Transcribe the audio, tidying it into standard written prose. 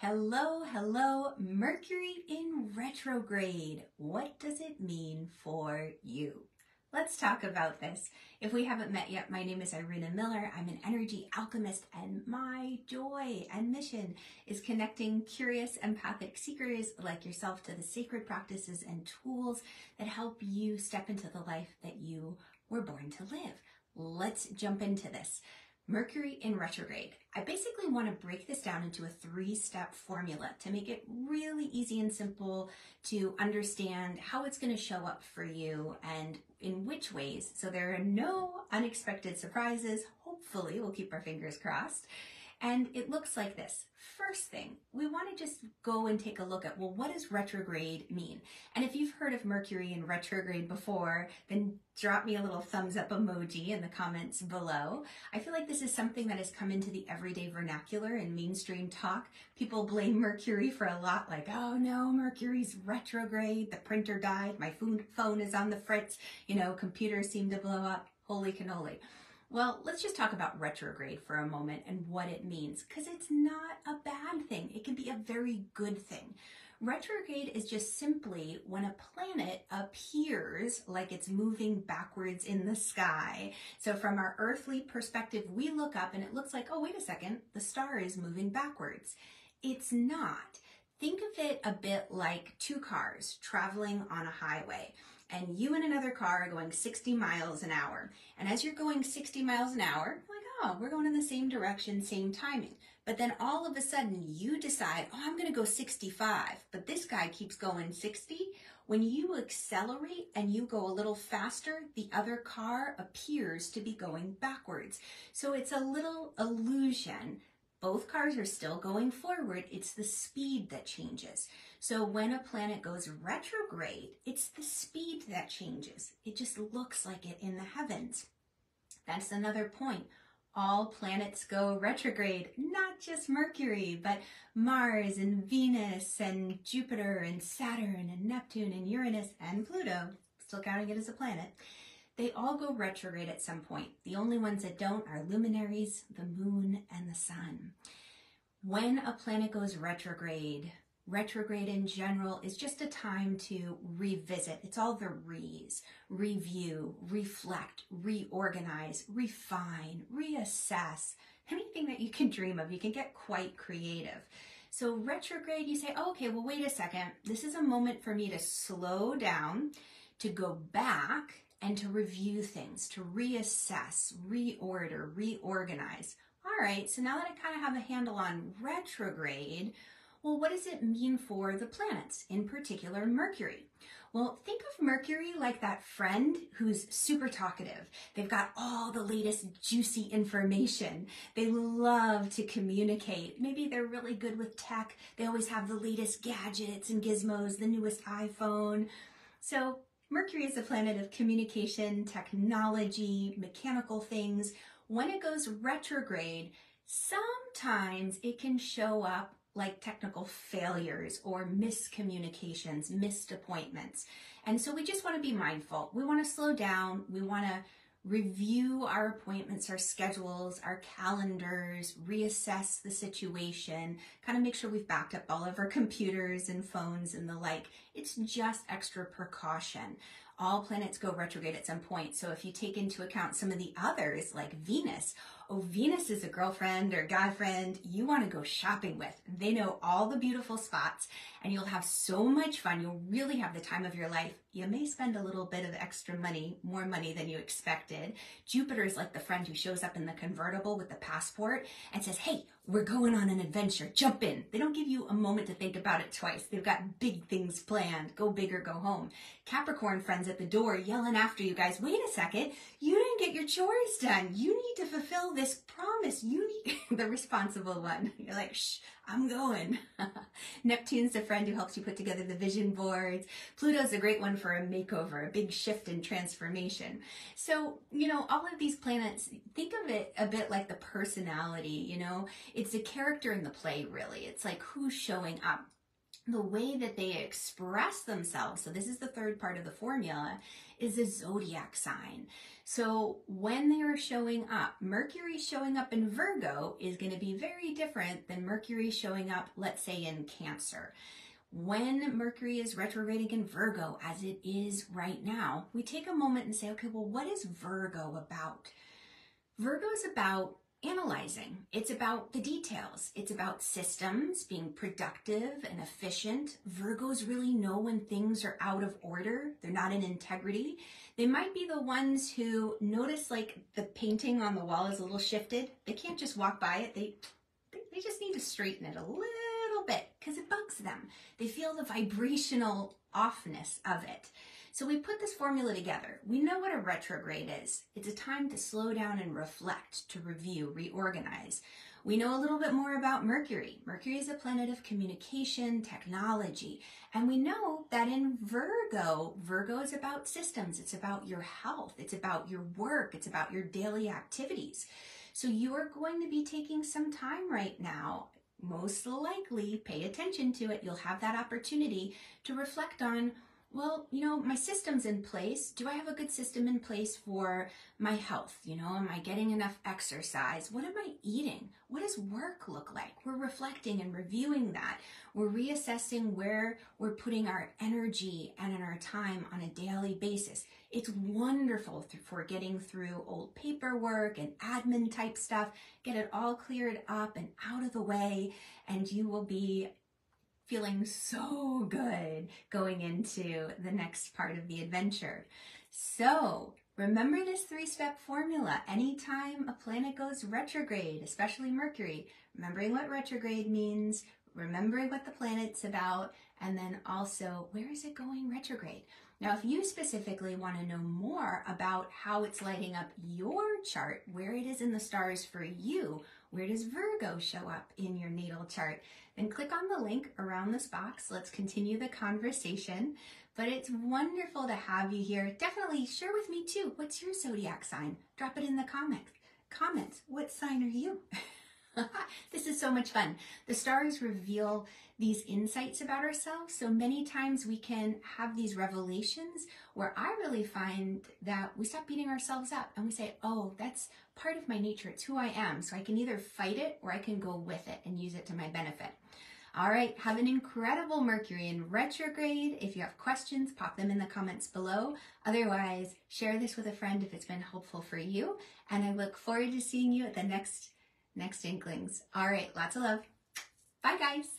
Hello, hello, Mercury in retrograde. What does it mean for you? Let's talk about this. If we haven't met yet, my name is Irina Miller. I'm an energy alchemist, and my joy and mission is connecting curious, empathic seekers like yourself to the sacred practices and tools that help you step into the life that you were born to live. Let's jump into this. Mercury in retrograde. I basically want to break this down into a 3-step formula to make it really easy and simple to understand how it's going to show up for you and in which ways. So there are no unexpected surprises. Hopefully, we'll keep our fingers crossed. And it looks like this. First thing, we want to just go and take a look at, well, what does retrograde mean? And if you've heard of Mercury in retrograde before, then drop me a little thumbs up emoji in the comments below. I feel like this is something that has come into the everyday vernacular and mainstream talk. People blame Mercury for a lot, like, oh no, Mercury's retrograde, the printer died, my phone is on the fritz, computers seem to blow up, holy cannoli. Well, let's just talk about retrograde for a moment and what it means, because it's not a bad thing. It can be a very good thing. Retrograde is just simply when a planet appears like it's moving backwards in the sky. So from our earthly perspective, we look up and it looks like, oh, wait a second, the star is moving backwards. It's not. Think of it a bit like 2 cars traveling on a highway. And you and another car are going 60 miles an hour. And as you're going 60 miles an hour, like, oh, we're going in the same direction, same timing. But then all of a sudden you decide, oh, I'm going to go 65. But this guy keeps going 60. When you accelerate and you go a little faster, the other car appears to be going backwards. So it's a little illusion. Both cars are still going forward. It's the speed that changes. So when a planet goes retrograde, it's the speed that changes. It just looks like it in the heavens. That's another point. All planets go retrograde, not just Mercury, but Mars and Venus and Jupiter and Saturn and Neptune and Uranus and Pluto, still counting it as a planet. They all go retrograde at some point. The only ones that don't are luminaries, the moon, and the sun. When a planet goes retrograde in general is just a time to revisit. It's all the re's. Review, reflect, reorganize, refine, reassess. Anything that you can dream of. You can get quite creative. So retrograde, you say, oh, okay, well, wait a second. This is a moment for me to slow down, to go back, and to review things, to reassess, reorder, reorganize. All right, so now that I kind of have a handle on retrograde, well, what does it mean for the planets, in particular Mercury? Well, think of Mercury like that friend who's super talkative. They've got all the latest juicy information. They love to communicate. Maybe they're really good with tech. They always have the latest gadgets and gizmos, the newest iPhone. So Mercury is a planet of communication, technology, mechanical things. When it goes retrograde, sometimes it can show up like technical failures or miscommunications, missed appointments. And so we just want to be mindful. We want to slow down. We want to review our appointments, our schedules, our calendars, reassess the situation, kind of make sure we've backed up all of our computers and phones and the like. It's just extra precaution. All planets go retrograde at some point. So if you take into account some of the others, like Venus, Venus is a girlfriend or guy friend you want to go shopping with. They know all the beautiful spots and you'll have so much fun. You'll really have the time of your life. You may spend a little bit of extra money, more money than you expected. Jupiter is like the friend who shows up in the convertible with the passport and says, hey, we're going on an adventure. Jump in. They don't give you a moment to think about it twice. They've got big things planned. Go big or go home. Capricorn friends at the door yelling after you guys, wait a second, you didn't get your chores done. You need to fulfill this promise. You need the responsible one. You're like, shh, I'm going. Neptune's the friend who helps you put together the vision boards. Pluto's a great one for a makeover, a big shift and transformation. So, all of these planets, think of it a bit like the personality, it's the character in the play, really. It's like who's showing up. the way that they express themselves, so this is the third part of the formula, is the zodiac sign. So when they are showing up, Mercury showing up in Virgo is going to be very different than Mercury showing up, let's say, in Cancer. When Mercury is retrograding in Virgo, as it is right now, we take a moment and say, okay, well, what is Virgo about? Virgo is about analyzing. It's about the details. It's about systems, being productive and efficient. Virgos really know when things are out of order. They're not in integrity. They might be the ones who notice like the painting on the wall is a little shifted. They can't just walk by it. They just need to straighten it a little bit because it bugs them. They feel the vibrational offness of it. So we put this formula together. We know what a retrograde is. It's a time to slow down and reflect, to review, reorganize. We know a little bit more about Mercury. Mercury is a planet of communication, technology. And we know that in Virgo, Virgo is about systems. It's about your health. It's about your work. It's about your daily activities. So you are going to be taking some time right now. Most likely, pay attention to it. You'll have that opportunity to reflect on, well, you know, my system's in place. Do I have a good system in place for my health? You know, am I getting enough exercise? What am I eating? What does work look like? We're reflecting and reviewing that. We're reassessing where we're putting our energy and our time on a daily basis. It's wonderful for getting through old paperwork and admin type stuff. Get it all cleared up and out of the way, and you will be feeling so good going into the next part of the adventure. So remember this 3-step formula. Anytime a planet goes retrograde, especially Mercury, remembering what retrograde means, remembering what the planet's about, and then also where is it going retrograde? Now, if you specifically want to know more about how it's lighting up your chart, where it is in the stars for you, where does Virgo show up in your natal chart, then click on the link around this box. Let's continue the conversation. But it's wonderful to have you here. Definitely share with me too. What's your zodiac sign? Drop it in the comments. What sign are you? This is so much fun. The stars reveal these insights about ourselves. So many times we can have these revelations where I really find that we stop beating ourselves up and we say, oh, that's part of my nature. It's who I am. So I can either fight it or I can go with it and use it to my benefit. All right, have an incredible Mercury in retrograde. If you have questions, pop them in the comments below. Otherwise, share this with a friend if it's been helpful for you. And I look forward to seeing you at the next Inklings. All right, lots of love. Bye, guys.